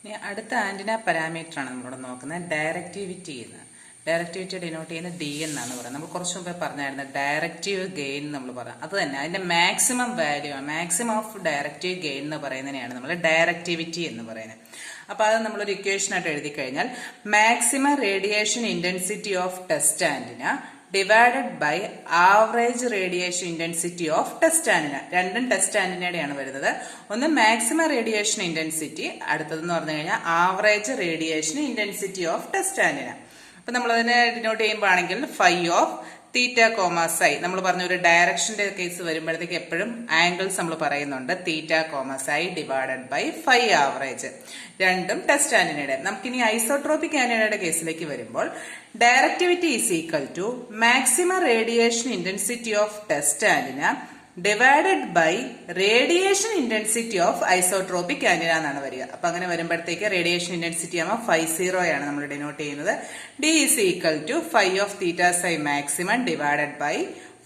ഇനി അടുത്ത antenna parameter ആണ് നമ്മളിവിടെ നോക്കുന്നത് ഡയറക്റ്റിവിറ്റി എന്ന്. ഡയറക്റ്റിവിറ്റി ഡിനോട്ട് ചെയ്യുന്ന ഡി എന്നാണ് പറയുന്നത്. നമ്മൾ കുറച്ച് മുമ്പേ പറഞ്ഞായിരുന്നു ഡയറക്റ്റീവ് ഗെയിൻ നമ്മൾ പറയാം. അത് തന്നെ അതിന്റെ മാക്സിമം വാല്യൂ ആണ്, മാക്സിമം ഓഫ് ഡയറക്റ്റീവ് ഗെയിൻ എന്ന് പറയുന്നതിനെയാണ് നമ്മൾ ഡയറക്റ്റിവിറ്റി എന്ന് പറയുന്നത്. അപ്പൊ അത് നമ്മളൊരു ഇക്വേഷൻ ആയിട്ട് എഴുതി കഴിഞ്ഞാൽ maximum radiation intensity of test antenna divided by average radiation intensity of test antenna. രണ്ടും ടെസ്റ്റ് ആന്റിനയുടെയാണ് വരുന്നത്. ഒന്ന് മാക്സിമം റേഡിയേഷൻ ഇന്റൻസിറ്റി, അടുത്തതെന്ന് പറഞ്ഞു കഴിഞ്ഞാൽ average radiation intensity of test antenna. അപ്പൊ നമ്മൾ അതിനെ ഡിനോട്ട് ചെയ്യുമ്പോൾ ആണെങ്കിൽ phi of theta comma psi. നമ്മൾ പറഞ്ഞ ഒരു ഡയറക്ഷന്റെ കേസ് വരുമ്പോഴത്തേക്ക് എപ്പോഴും ആംഗിൾസ് നമ്മൾ പറയുന്നുണ്ട്. Theta comma psi divided by phi average. രണ്ടും ടെസ്റ്റ് ആന്റിനയുടെ. നമുക്കിനി ഐസോട്രോപിക് ആന്റിനയുടെ കേസിലേക്ക് വരുമ്പോൾ directivity is equal to maximum radiation intensity of test antenna divided by radiation intensity of isotropic antenna എന്നാണ് വരിക. അപ്പൊ അങ്ങനെ വരുമ്പോഴത്തേക്ക് റേഡിയേഷൻ ഇന്റൻസിറ്റി ആകുമ്പോൾ 50 ആണ് നമ്മൾ ഡിനോട്ട് ചെയ്യുന്നത്. D is equal to phi of theta psi maximum divided by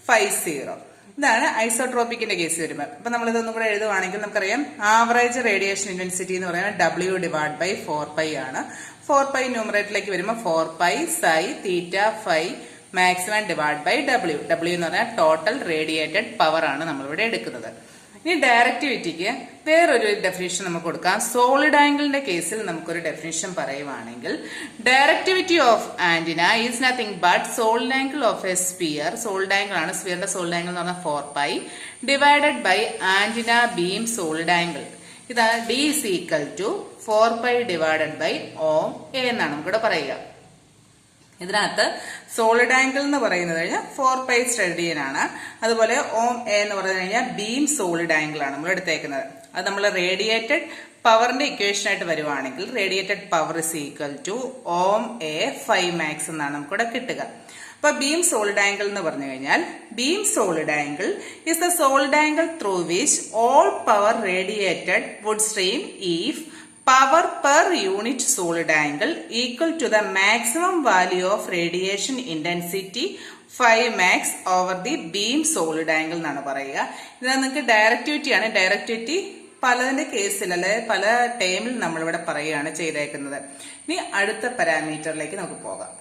50. ഇതാണ് ഐസോട്രോപിക്കിന്റെ കേസ് വരുമ്പോൾ. അപ്പൊ നമ്മൾ ഇതൊന്നും കൂടെ എഴുതുവാണെങ്കിൽ നമുക്കറിയാം ആവറേജ് റേഡിയേഷൻ ഇന്റൻസിറ്റി എന്ന് പറയുന്നത് W ഡിവൈഡ് ബൈ 4π ആണ്. 4π ന്യൂമറേറ്ററിലേക്ക് വരുമ്പോൾ 4π psi theta phi maximum divide by W. W എന്ന് പറഞ്ഞാൽ ടോട്ടൽ റേഡിയേറ്റഡ് പവർ ആണ് നമ്മളിവിടെ എടുക്കുന്നത്. ഇനി ഡയറക്റ്റിവിറ്റിക്ക് വേറൊരു ഡെഫിനിഷൻ നമുക്ക് കൊടുക്കാം. സോളിഡ് ആംഗിളിന്റെ കേസിൽ നമുക്കൊരു ഡെഫിനിഷൻ പറയുവാണെങ്കിൽ directivity of antenna is nothing but solid angle of a sphere. Solid angle ആണ്, സ്പിയറിന്റെ സോളിഡ് ആംഗിൾ എന്ന് പറഞ്ഞാൽ 4π divided by antenna beam solid angle. ഇതാണ് D is equal to 4π divided by ohm A എന്നാണ് നമുക്കിവിടെ പറയുക. ഇതിനകത്ത് സോളിഡ് ആംഗിൾ എന്ന് പറയുന്നത് കഴിഞ്ഞാൽ 4π സ്റ്റഡിയൻ ആണ്. അതുപോലെ ഓം എ എന്ന് പറഞ്ഞു കഴിഞ്ഞാൽ ബീം സോളിഡ് ആംഗിൾ ആണ് നമ്മൾ എടുത്തേക്കുന്നത്. അത് നമ്മൾ റേഡിയേറ്റഡ് പവറിന്റെ ഇക്വേഷൻ ആയിട്ട് വരുവാണെങ്കിൽ radiated power is equal to ohm A 5 max എന്നാണ് നമുക്കിവിടെ കിട്ടുക. അപ്പൊ ബീം സോളിഡ് ആംഗിൾ എന്ന് പറഞ്ഞു കഴിഞ്ഞാൽ beam solid angle is the solid angle through which all power radiated would stream if power per unit solid angle equal to the maximum value of radiation intensity 5 max over the beam solid angle എന്നാണ് പറയുക. ഇത് നിങ്ങൾക്ക് directivity ആണ്. Directivity പലതിന്റെ കേസിൽ അല്ലെ പല ടേമിൽ നമ്മളിവിടെ പറയുകയാണ് ചെയ്തേക്കുന്നത്. ഇനി അടുത്ത പാരാമീറ്ററിലേക്ക് നമുക്ക് പോകാം.